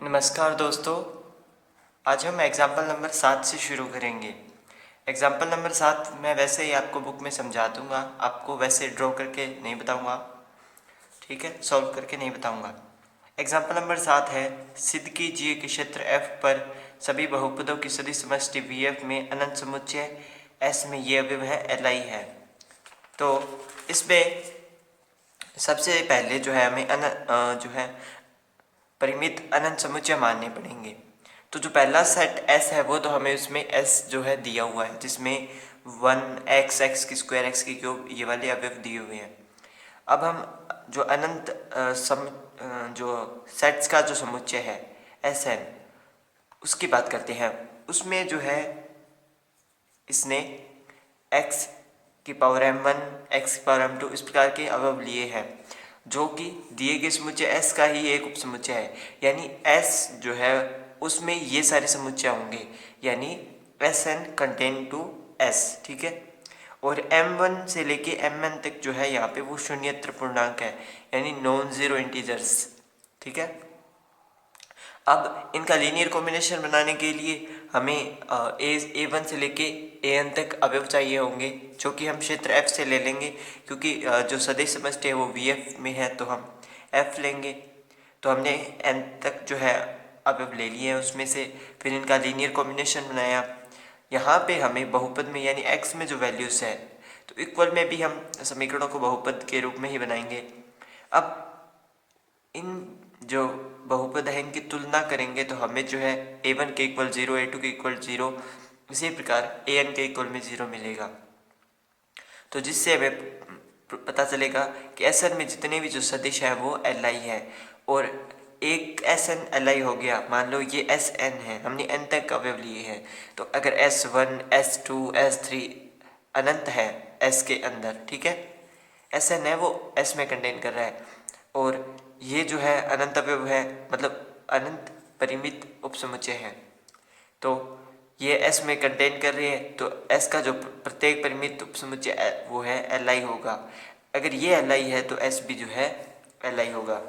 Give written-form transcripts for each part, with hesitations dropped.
नमस्कार दोस्तों, आज हम एग्ज़ाम्पल नंबर 7 से शुरू करेंगे। एग्ज़ाम्पल नंबर 7 मैं वैसे ही आपको बुक में समझा दूंगा, आपको वैसे ड्रॉ करके नहीं बताऊंगा, ठीक है, सॉल्व करके नहीं बताऊंगा। एग्ज़ाम्पल नंबर 7 है, सिद्ध कीजिए कि क्षेत्र F पर सभी बहुपदों की सदिश समष्टि VF में अनंत समुच्चय S में ये अवयव है Li है। तो इसमें सबसे पहले जो है हमें जो है परिमित अनंत समुच्चय मानने पड़ेंगे। तो जो पहला सेट S है वो तो हमें उसमें S जो है दिया हुआ है, जिसमें 1x x की स्क्वायर x की क्यूब ये वाले अवयव दिए हुए हैं। अब हम जो अनंत जो सेट्स का जो समुच्चय है Sn उसकी बात करते हैं। उसमें जो है इसने x की पावर m1 x की पावर m2 इस प्रकार के अवयव लिए हैं, जो कि दिए गए समुच्चय S का ही एक उपसमुच्चय है। यानी S जो है उसमें ये सारे समुच्चय होंगे, यानी Sn कंटेन टू S, ठीक है। और m1 से लेके mn तक जो है यहाँ पे वो शून्येतर पूर्णांक है, यानी नॉन जीरो इंटीजर्स, ठीक है। अब इनका लीनियर कॉम्बिनेशन बनाने के लिए हमें A1 से लेके An तक अवयव चाहिए होंगे, जो कि हम क्षेत्र F से ले लेंगे, क्योंकि जो सदिश समष्टि है वो VF में है तो हम F लेंगे। तो हमने N तक जो है अवयव ले लिए हैं उसमें से, फिर इनका लीनियर कॉम्बिनेशन बनाया। यहाँ पे हमें बहुपद में यानी x में जो वैल्यूज़ है तो इक्वल में भी हम समीकरणों को बहुपद के रूप में ही बनाएंगे। अब इन जो बहुपद है इनकी तुलना करेंगे तो हमें जो है a1 के इक्वल 0, a2 के इक्वल 0, इसी प्रकार an के इक्वल में 0 मिलेगा। तो जिससे हमें पता चलेगा कि Sn में जितने भी जो सदिश है वो Li है, और एक Sn Li हो गया। मान लो ये Sn है, हमने n तक अवयव लिए हैं, तो अगर S1 S2 S3 अनंत है S के अंदर, ठीक है, Sn है वो S में कंटेन कर रहा है, और ये जो है अनंत अवयव है, मतलब अनंत परिमित उपसमुच्चय है। तो ये S में कंटेन कर रही है, तो S का जो प्रत्येक परिमित उपसमुच्चय वो है Li होगा। अगर ये Li है तो S भी जो है Li होगा।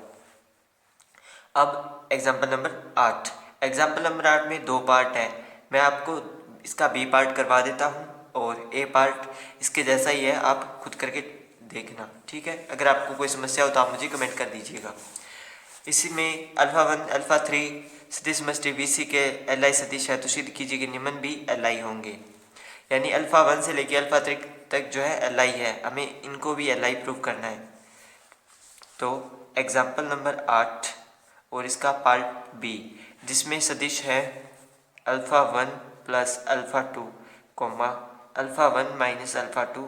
अब एग्जाम्पल नंबर 8। एग्जाम्पल नंबर 8 में दो पार्ट है, मैं आपको इसका B पार्ट करवा देता हूँ और A पार्ट इसके जैसा ही है, आप खुद करके देखना, ठीक है। अगर आपको कोई समस्या हो तो आप मुझे कमेंट कर दीजिएगा। इसी में अल्फ़ा 1 अल्फ़ा 3 सदिश समष्टि VC के Li सदिश है, तो सिद्ध कीजिए कि निम्न भी Li होंगे। यानी अल्फ़ा 1 से लेकर अल्फ़ा 3 तक जो है Li है, हमें इनको भी Li प्रूव करना है। तो एग्जाम्पल नंबर 8 और इसका पार्ट B, जिसमें सदिश है alpha 1 plus alpha 2 comma alpha 1 minus alpha 2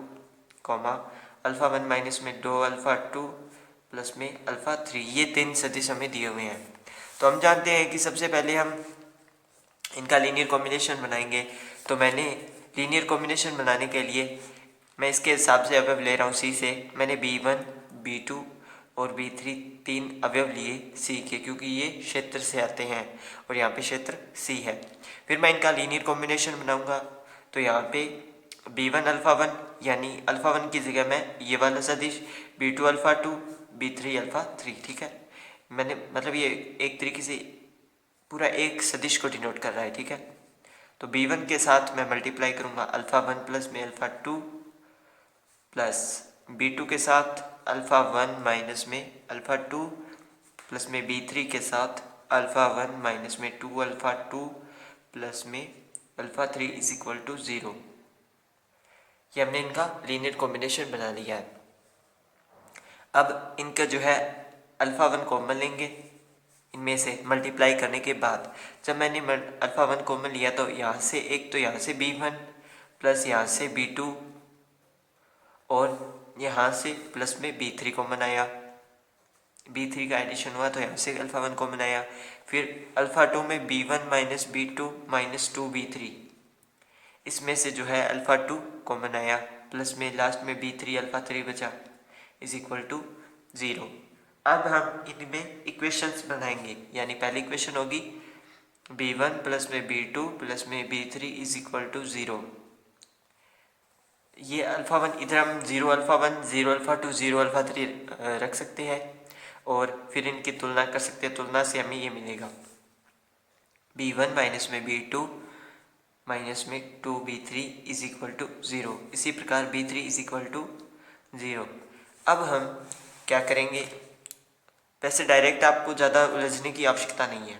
comma alpha 1 minus में 2 अल्फ़ा 2 प्लस में अल्फ़ा 3, ये तीन सदिश हमें दिए हुए हैं। तो हम जानते हैं कि सबसे पहले हम इनका लीनियर कॉम्बिनेशन बनाएंगे। तो मैंने लीनियर कॉम्बिनेशन बनाने के लिए मैं इसके हिसाब से अवयव ले रहा हूँ C से। मैंने B1 B2 और B3 तीन अवयव लिए C के, क्योंकि ये क्षेत्र से आते हैं और यहाँ पे क्षेत्र C है। फिर मैं इनका लीनियर कॉम्बिनेशन बनाऊंगा, तो यहाँ पे B1 अल्फ़ा 1 यानी अल्फ़ा 1 की जगह मैं ये वाला सदिश B2 अल्फ़ा 2 B3 अल्फ़ा 3, ठीक है। मैंने मतलब ये एक तरीके से पूरा एक सदिश को डिनोट कर रहा है, ठीक है। तो B1 के साथ मैं मल्टीप्लाई करूंगा अल्फ़ा 1 प्लस में अल्फ़ा 2 प्लस B2 के साथ अल्फ़ा 1 माइनस में अल्फ़ा 2 प्लस में B3 के साथ अल्फ़ा 1 माइनस में 2 अल्फ़ा 2 प्लस में अल्फ़ा 3 इज इक्वल टू 0। ये हमने इनका लीनियर कॉम्बिनेशन बना लिया है। अब इनका जो है अल्फ़ा 1 कॉमन लेंगे इनमें से मल्टीप्लाई करने के बाद। जब मैंने अल्फ़ा 1 कॉमन लिया तो यहाँ से एक, तो यहाँ से B1 प्लस यहाँ से B2 और यहाँ से प्लस में B3 कॉमन आया, B3 का एडिशन हुआ तो यहाँ से अल्फ़ा 1 कॉमन आया। फिर अल्फ़ा 2 में B1 minus B2 minus 2B3, इसमें से जो है अल्फ़ा 2 कॉमन आया, प्लस में लास्ट में B3 अल्फ़ा 3 बचा इज इक्वल टू 0। अब हम इनमें इक्वेशंस बनाएंगे, यानी पहली इक्वेशन होगी B1 प्लस में B2 प्लस में B3 इज इक्वल टू 0। ये अल्फ़ा 1 इधर हम 0 अल्फ़ा 1 0 अल्फ़ा 2 0 अल्फ़ा 3 रख सकते हैं और फिर इनकी तुलना कर सकते हैं। तुलना से हमें ये मिलेगा B1 माइनस में B2 माइनस में 2B3 इज इक्वल टू 0। इसी प्रकार B3 इज इक्वल टू 0। अब हम क्या करेंगे, वैसे डायरेक्ट आपको ज़्यादा उलझने की आवश्यकता नहीं है।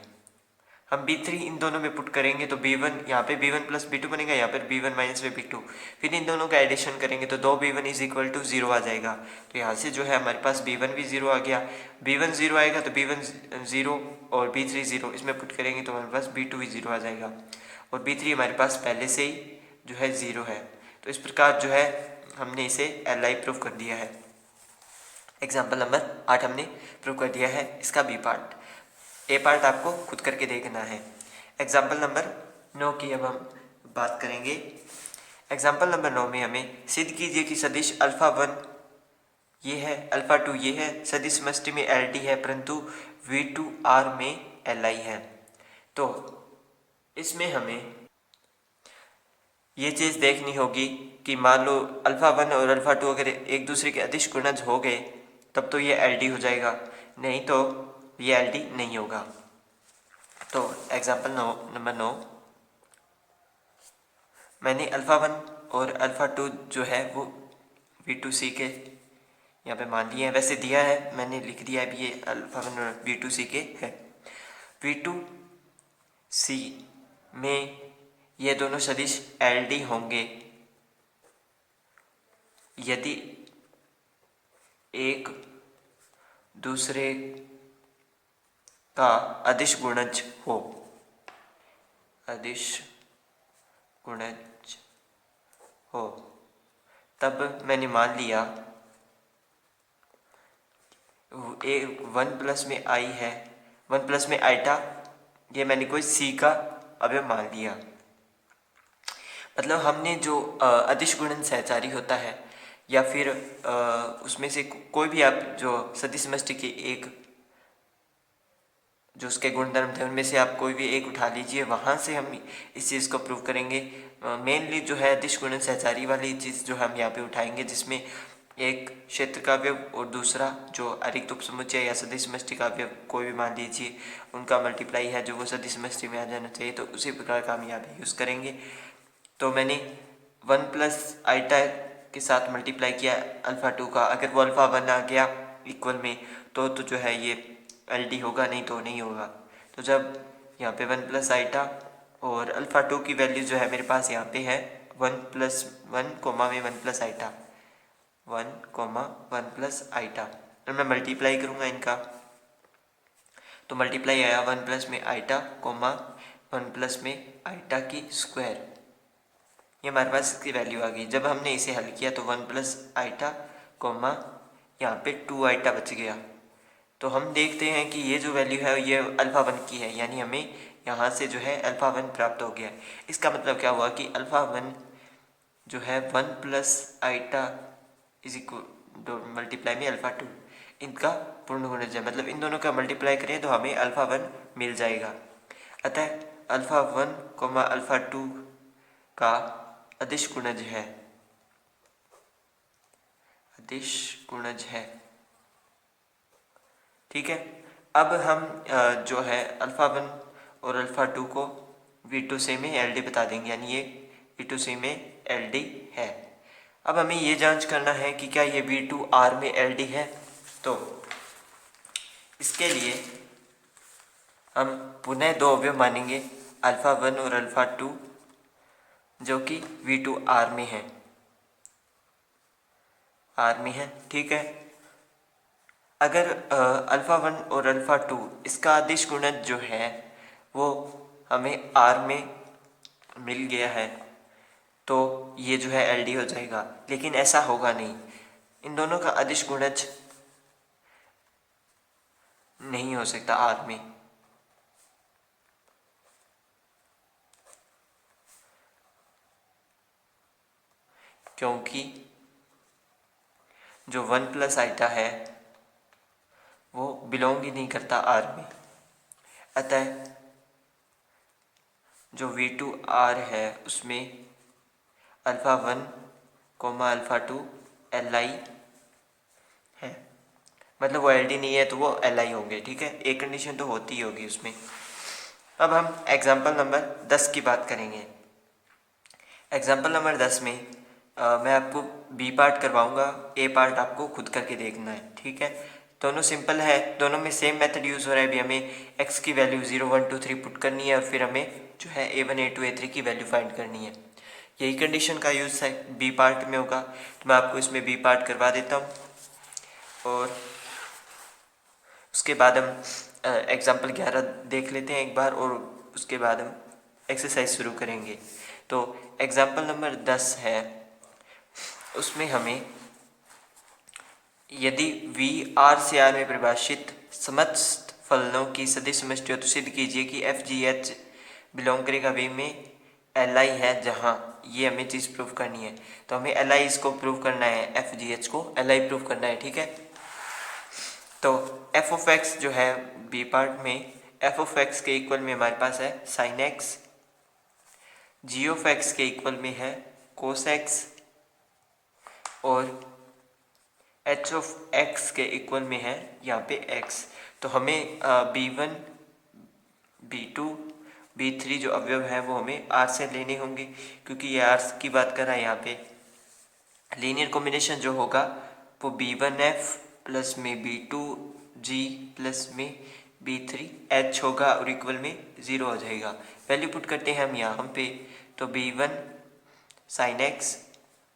हम B3 इन दोनों में पुट करेंगे तो B1 यहाँ पे B1 प्लस B2 बनेगा, यहाँ पर B1 माइनस में B2, फिर इन दोनों का एडिशन करेंगे तो 2B1 इज इक्वल टू 0 आ जाएगा। तो यहाँ से जो है हमारे पास B1 भी 0 आ गया। B1 0 आएगा तो B1 0 और B3 0, इसमें पुट करेंगे तो हमारे पास B2 भी 0 आ जाएगा और B3 हमारे पास पहले से ही जो है 0 है। तो इस प्रकार जो है हमने इसे LI प्रूव कर दिया है। एग्जाम्पल नंबर 8 हमने प्रूव कर दिया है इसका बी पार्ट। ए पार्ट आपको खुद करके देखना है। एग्जाम्पल नंबर 9 की अब हम बात करेंगे। एग्जाम्पल नंबर 9 में हमें सिद्ध कीजिए कि सदिश अल्फा 1 ये है, अल्फा 2 ये है, सदिश समष्टि में LD है परंतु V2R में LI है। तो इसमें हमें ये चीज़ देखनी होगी कि मान लो अल्फा 1 और अल्फा 2 अगर एक दूसरे के अदिश गुणज हो गए तब तो ये LD हो जाएगा, नहीं तो ये LD नहीं होगा। तो एग्जाम्पल नंबर 9, मैंने अल्फ़ा 1 और अल्फ़ा 2 जो है वो V2C के यहाँ पे मान लिए हैं। वैसे दिया है, मैंने लिख दिया है भी ये अल्फ़ा 1 और V2C के है। V2C में ये दोनों सदिश LD होंगे यदि एक दूसरे का अदिश गुणज हो। अदिश गुणज हो तब मैंने मान लिया ए 1 प्लस में आई है, 1 प्लस में आइटा, ये मैंने कोई सी का अवयव मान लिया। मतलब हमने जो अदिश गुणन सहचारी होता है या फिर उसमें से कोई भी आप जो सदिश समष्टि के एक जो उसके गुणधर्म थे उनमें से आप कोई भी एक उठा लीजिए, वहाँ से हम इस चीज़ को प्रूव करेंगे। मेनली जो है अदिश गुणन सहचारी वाली चीज़ जो हम यहाँ पे उठाएंगे, जिसमें एक क्षेत्र का अवयव और दूसरा जो अरिक्त उपसमुच्चय या सदिश समष्टि का अवयव कोई भी मान लीजिए, उनका मल्टीप्लाई है जो वो सदिश समष्टि में आ जाना चाहिए, तो उसी प्रकार का हम यहाँ पे यूज़ करेंगे। तो मैंने 1 प्लस आइटा के साथ मल्टीप्लाई किया अल्फ़ा 2 का, अगर वो अल्फ़ा 1 आ गया इक्वल में तो जो है ये LD होगा, नहीं तो नहीं होगा। तो जब यहाँ पे 1 प्लस आइटा और अल्फ़ा 2 की वैल्यू जो है मेरे पास यहाँ पे है 1 प्लस 1 कोमा में 1 plus eta, 1 comma 1 plus eta, और मैं मल्टीप्लाई करूँगा इनका तो मल्टीप्लाई आया 1 प्लस में आइटा कोमा 1 प्लस में आइटा की स्क्वायर, ये हमारे पास इसकी वैल्यू आ गई। जब हमने इसे हल किया तो 1 प्लस आइटा कोमा यहाँ पे 2 आइटा बच गया। तो हम देखते हैं कि ये जो वैल्यू है ये अल्फ़ा 1 की है, यानी हमें यहाँ से जो है अल्फ़ा 1 प्राप्त हो गया। इसका मतलब क्या हुआ कि अल्फ़ा 1 जो है 1 plus eta is equal multiply में अल्फ़ा 2, इनका पूर्ण गुणज है, मतलब इन दोनों का मल्टीप्लाई करें तो हमें अल्फ़ा 1 मिल जाएगा। अतः अल्फ़ा 1 कोमा अल्फ़ा 2 का अदिश गुणज है, अदिश गुणज है। ठीक है, अब हम जो है अल्फ़ा 1 और अल्फ़ा 2 को V2C में LD बता देंगे, यानी ये V2C में LD है। अब हमें ये जांच करना है कि क्या ये V2R में LD है। तो इसके लिए हम पुनः दो अवयव मानेंगे अल्फ़ा 1 और अल्फ़ा 2 जो कि V2R में है, R में है। ठीक है, अगर अल्फ़ा 1 और अल्फ़ा 2 इसका अदिश गुणज जो है वो हमें R में मिल गया है तो ये जो है LD हो जाएगा, लेकिन ऐसा होगा नहीं। इन दोनों का अदिश गुणज नहीं हो सकता R में, क्योंकि जो 1 प्लस आइटा है वो बिलोंग ही नहीं करता R में। अतः जो V2R है उसमें अल्फ़ा 1 कोमा अल्फ़ा 2 LI है, मतलब वो LD नहीं है तो वो LI होंगे। ठीक है, एक कंडीशन तो होती ही होगी उसमें। अब हम एग्जाम्पल नंबर 10 की बात करेंगे। एग्जाम्पल नंबर 10 में मैं आपको बी पार्ट करवाऊंगा, ए पार्ट आपको खुद करके देखना है, ठीक है। दोनों सिंपल है, दोनों में सेम मेथड यूज़ हो रहा है। अभी हमें एक्स की वैल्यू 0 1 2 3 पुट करनी है और फिर हमें जो है A1 A2 A3 की वैल्यू फाइंड करनी है। यही कंडीशन का यूज़ है बी पार्ट में होगा, तो मैं आपको इसमें बी पार्ट करवा देता हूँ और उसके बाद हम एग्जाम्पल 11 देख लेते हैं एक बार और उसके बाद हम एक्सरसाइज शुरू करेंगे। तो एग्जाम्पल नंबर 10 है, उसमें हमें यदि V R से R में परिभाषित समस्त फलनों की सदिश समष्टि हो तो सिद्ध कीजिए कि एफ जी एच बिलोंग करेगा V में एल आई है, जहाँ ये हमें चीज़ प्रूव करनी है। तो हमें एल आई इसको प्रूव करना है, एफ जी एच को एल आई प्रूव करना है, ठीक है। तो एफ ऑफ एक्स जो है बी पार्ट में, एफ ऑफ एक्स के इक्वल में हमारे पास है sine x, g of x के इक्वल में है कोस एक्स और एच ऑफ एक्स के इक्वल में है यहाँ पे एक्स। तो हमें B1 B2 B3 जो अवयव है वो हमें R से लेने होंगे, क्योंकि ये R की बात कर रहा है यहाँ पे। लीनियर कॉम्बिनेशन जो होगा वो B1F प्लस में B2G प्लस में B3H होगा और इक्वल में 0 हो जाएगा। वैल्यू पुट करते हैं हम यहाँ पे, तो B1 साइन एक्स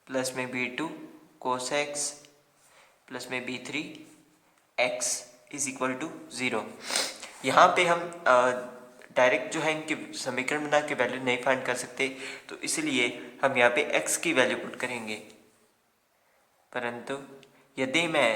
प्लस में B2 कोस एक्स प्लस में B3 x is equal to 0। यहाँ पे हम डायरेक्ट जो है इनके समीकरण बना के वैल्यू नहीं फाइंड कर सकते, तो इसलिए हम यहाँ पे x की वैल्यू पुट करेंगे। परंतु यदि मैं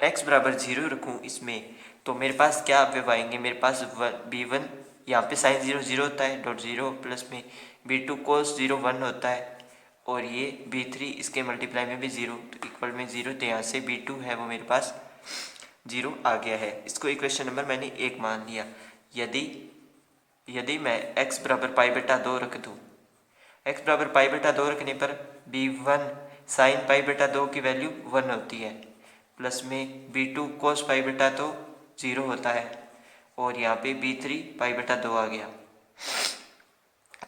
x बराबर 0 रखूँ इसमें, तो मेरे पास क्या अवयव आएंगे, मेरे पास B1 यहाँ पे साइन 0 0 होता है, डॉट 0 प्लस में B2 कोस 0 1 होता है और ये B3 इसके मल्टीप्लाई में भी 0, तो इक्वल में 0, तो यहाँ से B2 है वो मेरे पास 0 आ गया है। इसको इक्वेशन नंबर मैंने 1 मान लिया। यदि मैं x बराबर पाई बटा 2 रख दूँ, x बराबर पाई बटा 2 रखने पर B1 साइन पाई बटा 2 की वैल्यू 1 होती है, प्लस में B2 कोस पाई बटा 2 0 होता है और यहाँ पे B3 पाई बटा 2 आ गया।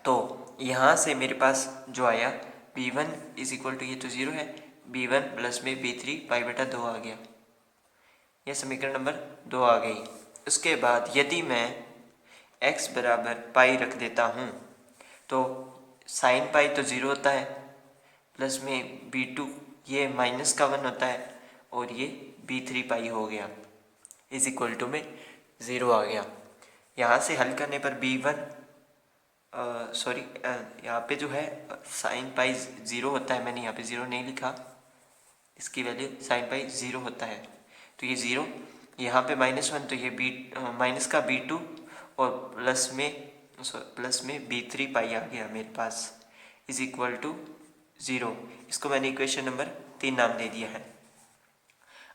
तो यहाँ से मेरे पास जो आया B1 इज इक्वल टू, ये तो 0 है, B1 प्लस में B3 पाई बटा 2 आ गया। यह समीकरण नंबर 2 आ गई। उसके बाद यदि मैं x बराबर पाई रख देता हूँ, तो साइन पाई तो 0 होता है, प्लस में B2 ये माइनस का 1 होता है और ये B3 पाई हो गया, इज इक्वल टू में 0 आ गया। यहाँ से हल करने पर B1 यहाँ पे जो है साइन पाई 0 होता है, मैंने यहाँ पे 0 नहीं लिखा, इसकी वैल्यू साइन पाई 0 होता है, तो ये 0, यहाँ पे -1, तो ये माइनस का B2 और प्लस में B3 पाई आ गया मेरे पास, इज इक्वल टू 0। इसको मैंने इक्वेशन नंबर 3 नाम दे दिया है।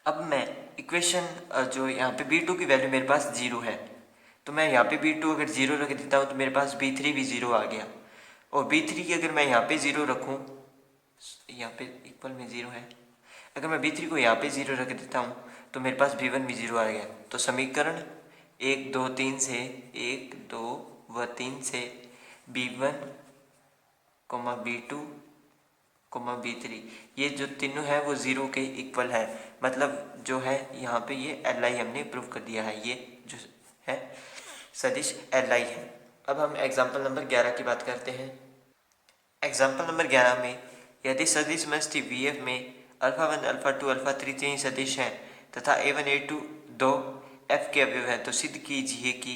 अब मैं इक्वेशन जो यहाँ पे B2 की वैल्यू मेरे पास 0 है, तो मैं यहाँ पे B2 अगर 0 रख देता हूँ तो मेरे पास B3 भी 0 आ गया, और B3 की अगर मैं यहाँ पे 0 रखूँ, यहाँ पे इक्वल में 0 है, अगर मैं B3 को यहाँ पे 0 रख देता हूँ तो मेरे पास B1 भी 0 आ गया। तो समीकरण 1 2 3 से 1 2 व 3 से B1, B2, B3 ये जो तीनों है वो 0 के इक्वल है, मतलब जो है यहाँ पे ये Li हमने प्रूव कर दिया है, ये जो है सदिश Li है। अब हम एग्जाम्पल नंबर 11 की बात करते हैं। एग्जाम्पल नंबर 11 में यदि सदिश समष्टि VF में α1 α2 α3 तीन सदिश हैं तथा A1 A2 दो F के अवयव हैं, तो सिद्ध कीजिए कि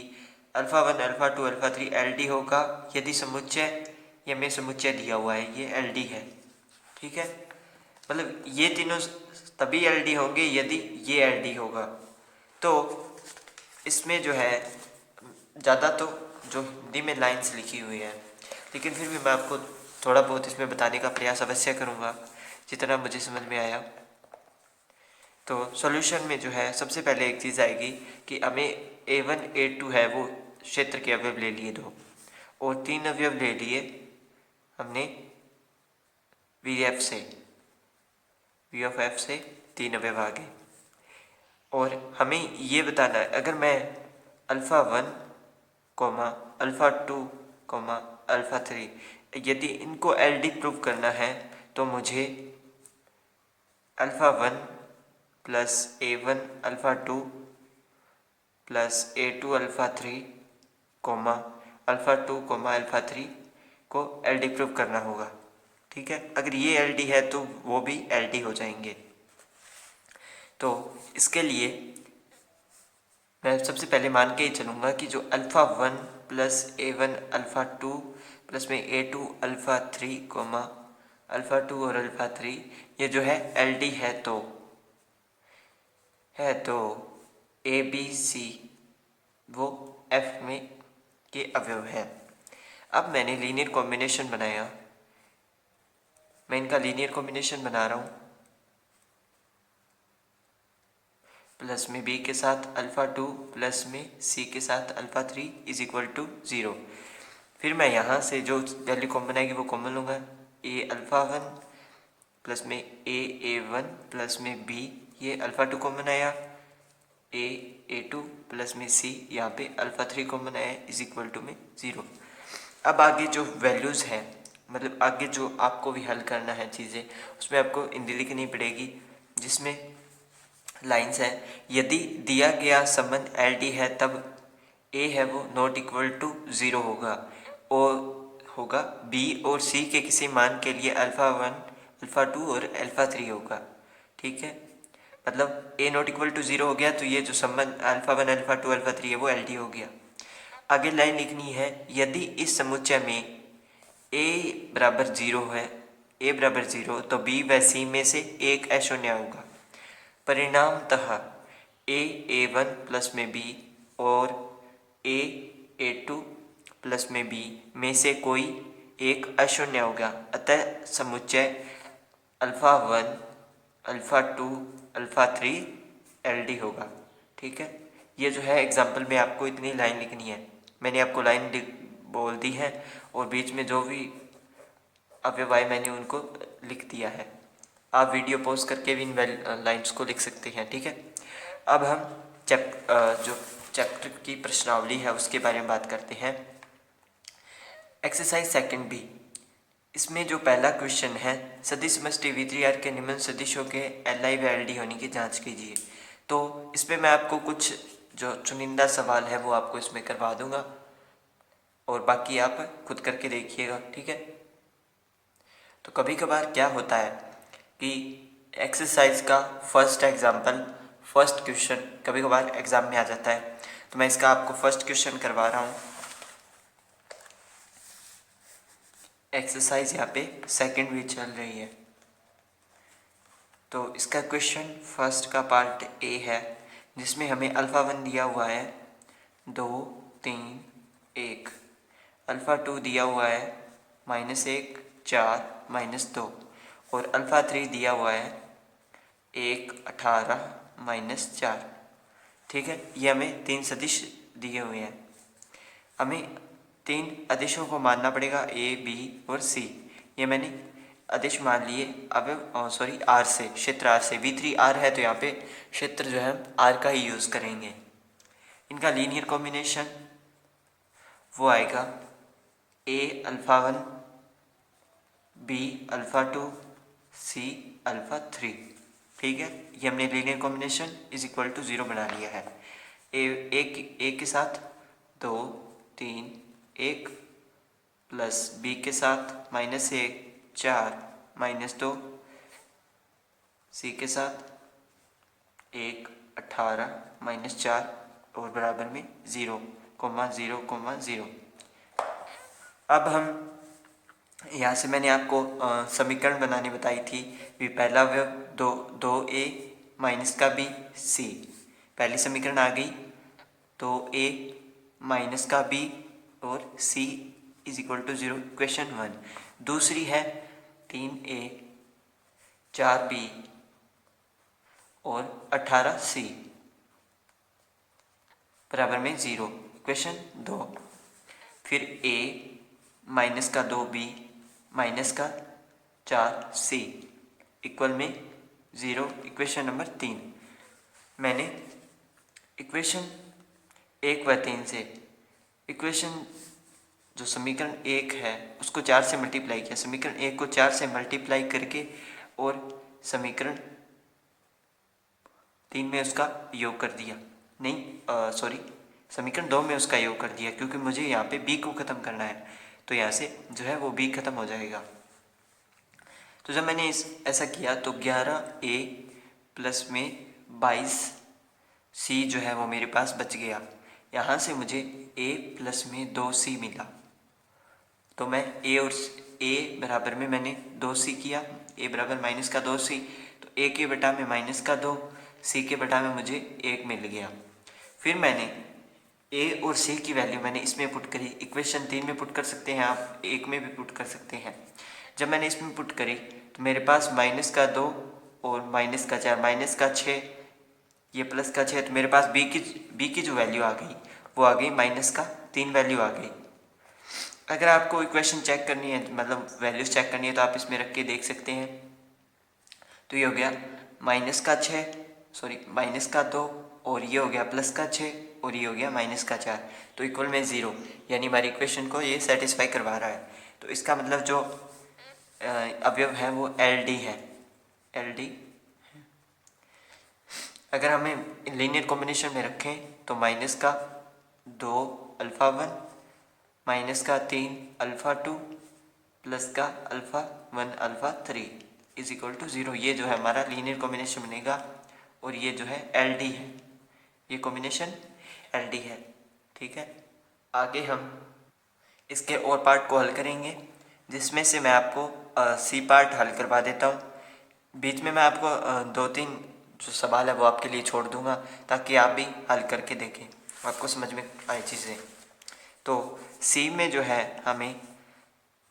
α1 α2 α3 LD होगा यदि समुच्चय, ये में समुच्चय दिया हुआ है, ये LD है, ठीक है। मतलब ये तीनों तभी LD होंगे यदि ये LD होगा। तो इसमें जो है ज़्यादा तो जो हिंदी में लाइन्स लिखी हुई है, लेकिन फिर भी मैं आपको थोड़ा बहुत इसमें बताने का प्रयास अवश्य करूँगा जितना मुझे समझ में आया। तो सॉल्यूशन में जो है सबसे पहले एक चीज़ आएगी कि हमें A1 A2 है वो क्षेत्र के अवयव ले लिए दो, और 3 अवयव ले लिए हमने VF से, V ऑफ F से 3 अवयव आ गए। और हमें ये बताना है, अगर मैं α1 कोमा अल्फ़ा 2 कोमा अल्फ़ा 3। यदि इनको LD प्रूव करना है तो मुझे alpha 1 plus A1 alpha 2 plus A2 alpha 3 comma alpha 2 comma alpha 3 को LD प्रूव करना होगा। ठीक है, अगर ये LD है तो वो भी LD हो जाएंगे। तो इसके लिए मैं सबसे पहले मान के ही चलूँगा कि जो alpha 1 plus A1 alpha 2 plus में A2 अल्फ़ा 3 कोमा अल्फ़ा 2 और अल्फ़ा 3 ये जो है LD है तो A B C वो F में के अवयव है। अब मैंने लीनियर कॉम्बिनेशन बनाया, मैं इनका लीनियर कॉम्बिनेशन बना रहा हूँ। प्लस में B के साथ अल्फ़ा 2 प्लस में C के साथ अल्फ़ा 3 इज इक्वल टू 0। फिर मैं यहाँ से जो वैल्यू कॉमन आएगी वो कॉमन लूँगा। A अल्फ़ा 1 प्लस में A1 प्लस में B, ये अल्फ़ा 2 कॉमन आया। A2 प्लस में C, यहाँ पे अल्फ़ा 3 कॉमन आया इज इक्वल टू में 0। अब आगे जो वैल्यूज़ हैं, मतलब आगे जो आपको भी हल करना है चीज़ें, उसमें आपको हिंदी लिखनी पड़ेगी, जिसमें लाइन्स है। यदि दिया गया संबंध LD है तब A है वो नॉट इक्वल टू 0 होगा और होगा B और C के किसी मान के लिए अल्फ़ा 1 अल्फ़ा 2 और अल्फ़ा 3 होगा। ठीक है, मतलब A नॉट इक्वल टू 0 हो गया तो ये जो संबंध अल्फ़ा 1 अल्फ़ा 2 अल्फ़ा 3 है वो LD हो गया। आगे लाइन लिखनी है, यदि इस समुच्चय में A बराबर 0 है, A बराबर 0 तो B व C में से एक अशून्य होगा। परिणामतः A1 प्लस में B और A2 प्लस में B में से कोई एक अशून्य होगा। अतः समुच्चय अल्फ़ा 1 अल्फ़ा 2 अल्फ़ा 3 LD होगा। ठीक है, ये जो है एग्जाम्पल में आपको इतनी लाइन लिखनी है। मैंने आपको लाइन बोल दी है और बीच में जो भी अवयव आए मैंने उनको लिख दिया है। आप वीडियो पॉज करके भी इन लाइन्स को लिख सकते हैं। ठीक है, अब हम जो चैप्टर की प्रश्नावली है उसके बारे में बात करते हैं। एक्सरसाइज सेकंड बी, इसमें जो पहला क्वेश्चन है, सदिश समष्टि V3R के निम्न सदिशों के LI व LD होने की जांच कीजिए। तो इसमें मैं आपको कुछ जो चुनिंदा सवाल है वो आपको इसमें करवा दूंगा और बाकी आप खुद करके देखिएगा। ठीक है, तो कभी कभार क्या होता है कि एक्सरसाइज का फर्स्ट क्वेश्चन कभी कभार एग्जाम में आ जाता है, तो मैं इसका आपको फर्स्ट क्वेश्चन करवा रहा हूँ। एक्सरसाइज यहाँ पे सेकंड भी चल रही है, तो इसका क्वेश्चन फर्स्ट का पार्ट ए है, जिसमें हमें अल्फ़ा 1 दिया हुआ है 2 3 1, अल्फ़ा 2 दिया हुआ है -1 4 -2 और अल्फ़ा 3 दिया हुआ है 1 18 -4। ठीक है, ये हमें तीन सदिश दिए हुए हैं। हमें तीन अदिशों को मानना पड़ेगा, ए बी और सी। ये मैंने अदिश मान लिए। अब आर से, क्षेत्र आर से, V3R है तो यहाँ पे क्षेत्र जो है आर का ही यूज़ करेंगे। इनका लीनियर कॉम्बिनेशन वो आएगा A alpha 1 B alpha 2 C alpha 3। ठीक है, ये हमने linear combination is equal to 0 बना लिया है। ए के साथ 2 3 1 प्लस B के साथ -1 4 -2, C के साथ 1 18 -4 और बराबर में 0 0 0। अब हम यहाँ से मैंने आपको समीकरण बनानी बताई थी। भी पहला अवयव 2A माइनस का B C, पहली समीकरण आ गई। 2A माइनस का B और C is equal to 0, question 1। दूसरी है 3A 4B और 18C बराबर में 0, क्वेश्चन 2। फिर A माइनस का 2B माइनस का 4C इक्वल में 0, इक्वेशन नंबर 3। मैंने इक्वेशन 1 व 3 से इक्वेशन जो समीकरण 1 है उसको 4 से मल्टीप्लाई किया, समीकरण 1 को 4 से मल्टीप्लाई करके और समीकरण 3 में उसका योग कर दिया, नहीं सॉरी समीकरण 2 में उसका योग कर दिया, क्योंकि मुझे यहाँ पे b को ख़त्म करना है, तो यहाँ से जो है वो b ख़त्म हो जाएगा। तो जब मैंने ऐसा किया तो 11a प्लस में 22c जो है वो मेरे पास बच गया। यहाँ से मुझे a प्लस में 2c मिला, तो मैं a और a बराबर में मैंने 2c किया, a बराबर माइनस का 2c, तो a के बटा में माइनस का 2, c के बटा में मुझे 1 मिल गया। फिर मैंने a और c की वैल्यू मैंने इसमें पुट करी, इक्वेशन 3 में पुट कर सकते हैं आप, 1 में भी पुट कर सकते हैं। जब मैंने इसमें पुट करी तो मेरे पास माइनस का 2 और माइनस का 4, माइनस का 6, ये प्लस का 6, तो मेरे पास b की जो वैल्यू आ गई वो आ गई माइनस का 3 वैल्यू आ गई। अगर आपको इक्वेशन चेक करनी है, मतलब वैल्यूज चेक करनी है, तो आप इसमें रख के देख सकते हैं। तो ये हो गया माइनस का 6, सॉरी माइनस का 2, और ये हो गया प्लस का 6, और ये हो गया माइनस का 4, तो इक्वल में 0, यानी हमारी इक्वेशन को ये सेटिस्फाई करवा रहा है। तो इसका मतलब जो अवयव है वो LD है, LD। अगर हमें लीनियर कॉम्बिनेशन में रखें तो माइनस का 2 अल्फ़ा 1, माइनस का 3 अल्फ़ा 2, प्लस का alpha 1 alpha 3 is equal to 0। ये जो है हमारा लीनियर कॉम्बिनेशन बनेगा, और ये जो है LD है, ये कॉम्बिनेशन LD है। ठीक है, आगे हम इसके और पार्ट को हल करेंगे, जिसमें से मैं आपको सी पार्ट हल करवा देता हूँ। बीच में मैं आपको 2-3 जो सवाल है वो आपके लिए छोड़ दूँगा, ताकि आप भी हल करके देखें, आपको समझ में आए चीज़ें। तो सी में जो है हमें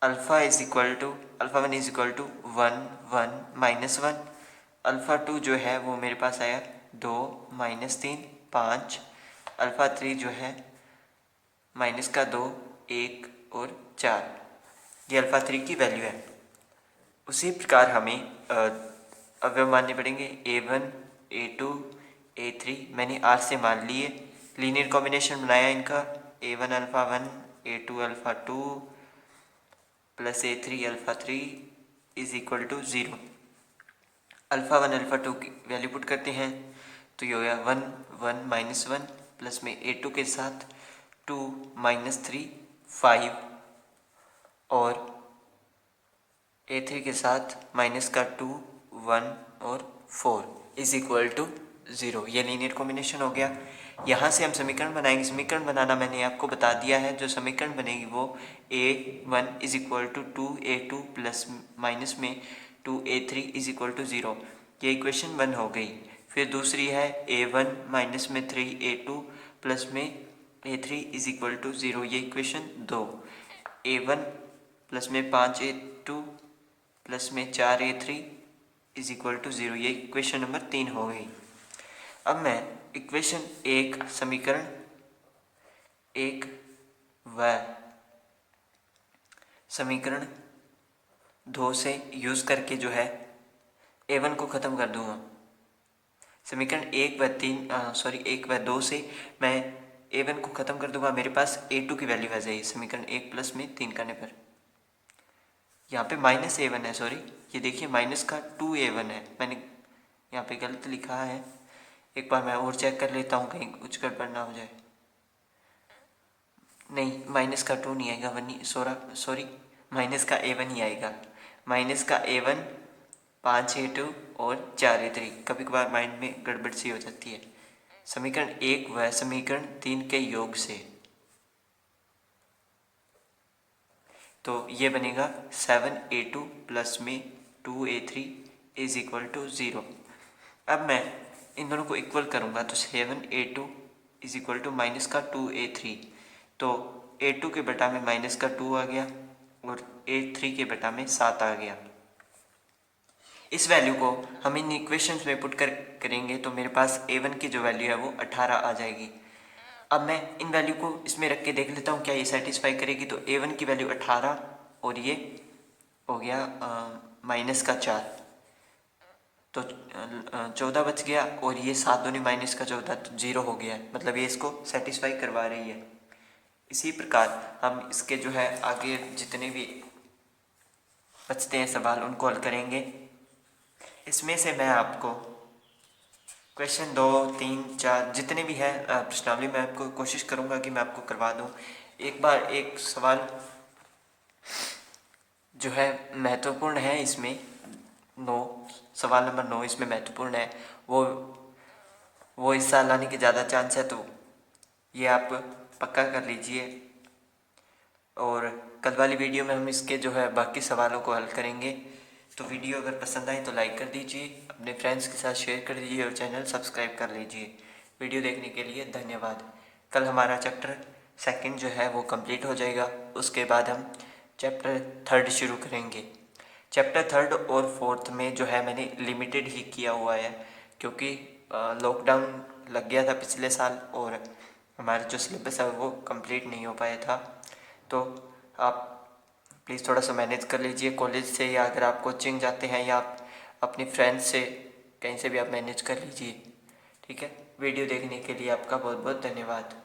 alpha is equal to alpha 1 is equal to 1 1 minus 1, alpha 2 जो है वो मेरे पास आया 2 माइनस 3 5, अल्फ़ा 3 जो है माइनस का 2 1 और 4, ये अल्फ़ा 3 की वैल्यू है। उसी प्रकार हमें अवयव मानने पड़ेंगे A1 A2 A3, मैंने R से मान लिए, लीनियर कॉम्बिनेशन बनाया इनका, A1 alpha 1 A2 alpha 2 plus A3 alpha 3 is equal to 0। Alpha 1 alpha 2 की वैल्यू पुट करते हैं, तो ये हो गया 1 1 माइनस 1, प्लस में A2 के साथ 2 माइनस 3 5, और A3 के साथ माइनस का 2 1 और 4 इज इक्वल टू 0। ये लीनियर कॉम्बिनेशन हो गया। यहाँ से हम समीकरण बनाएंगे, समीकरण बनाना मैंने आपको बता दिया है। जो समीकरण बनेगी वो A1 is equal to 2A2 plus minus में 2A3 इज इक्वल टू 0, ये इक्वेशन 1 हो गई। फिर दूसरी है A1 माइनस में 3A2 प्लस में A3 इज इक्वल टू 0, ये इक्वेशन 2। A1 प्लस में 5A2 प्लस में 4A3 इज इक्वल टू 0, ये इक्वेशन नंबर 3 हो गई। अब मैं इक्वेशन 1 समीकरण 1 व समीकरण 2 से यूज़ करके जो है A1 को ख़त्म कर दूंगा। समीकरण 1 व 2 से मैं A1 को ख़त्म कर दूंगा, मेरे पास A2 की वैल्यू आ जाएगी समीकरण 1 प्लस में 3 करने पर। यहाँ पे माइनस A1 है, सॉरी ये देखिए माइनस का 2A1 है, मैंने यहाँ पे गलत लिखा है। एक बार मैं और चेक कर लेता हूँ, कहीं कुछ गड़बड़ ना हो जाए। नहीं, माइनस का 2 नहीं आएगा, सॉरी माइनस का A1 ही आएगा। माइनस का A1 5A2 और 4A3, कभी कभार माइंड में गड़बड़ सी हो जाती है। समीकरण 1 व समीकरण 3 के योग से, तो ये बनेगा 7A2 प्लस में 2A3 इज इक्वल टू 0। अब मैं इन दोनों को इक्वल करूँगा तो 7A2 is equal to minus का 2A3, तो A2 के बटा में माइनस का 2 आ गया और A3 के बटा में 7 आ गया। इस वैल्यू को हम इन इक्वेशंस में पुट करेंगे तो मेरे पास A1 की जो वैल्यू है वो 18 आ जाएगी। अब मैं इन वैल्यू को इसमें रख के देख लेता हूँ क्या ये सेटिस्फाई करेगी। तो A1 की वैल्यू 18 और ये हो गया माइनस का 4, तो 14 बच गया, और ये 7 दूनी माइनस का 14, तो 0 हो गया है। मतलब ये इसको सेटिस्फाई करवा रही है। इसी प्रकार हम इसके जो है आगे जितने भी बचते हैं सवाल उनको हल करेंगे। इसमें से मैं आपको क्वेश्चन 2, 3, 4 जितने भी हैं प्रश्नावली मैं आपको कोशिश करूंगा कि मैं आपको करवा दूं। एक बार एक सवाल जो है महत्वपूर्ण है इसमें, 9 सवाल नंबर 9 इसमें महत्वपूर्ण है, वो इस साल आने के ज़्यादा चांस है, तो ये आप पक्का कर लीजिए। और कल वाली वीडियो में हम इसके जो है बाकी सवालों को हल करेंगे। तो वीडियो अगर पसंद आए तो लाइक कर दीजिए, अपने फ्रेंड्स के साथ शेयर कर दीजिए और चैनल सब्सक्राइब कर लीजिए। वीडियो देखने के लिए धन्यवाद। कल हमारा चैप्टर 2 जो है वो कंप्लीट हो जाएगा। उसके बाद हम चैप्टर 3 शुरू करेंगे। चैप्टर 3 और 4 में जो है मैंने लिमिटेड ही किया हुआ है, क्योंकि लॉकडाउन लग गया था पिछले साल और हमारा जो सिलेबस है वो कंप्लीट नहीं हो पाया था। तो आप प्लीज़ थोड़ा सा मैनेज कर लीजिए कॉलेज से, या अगर आप कोचिंग जाते हैं या आप अपनी फ्रेंड्स से कहीं से भी आप मैनेज कर लीजिए। ठीक है, वीडियो देखने के लिए आपका बहुत बहुत धन्यवाद।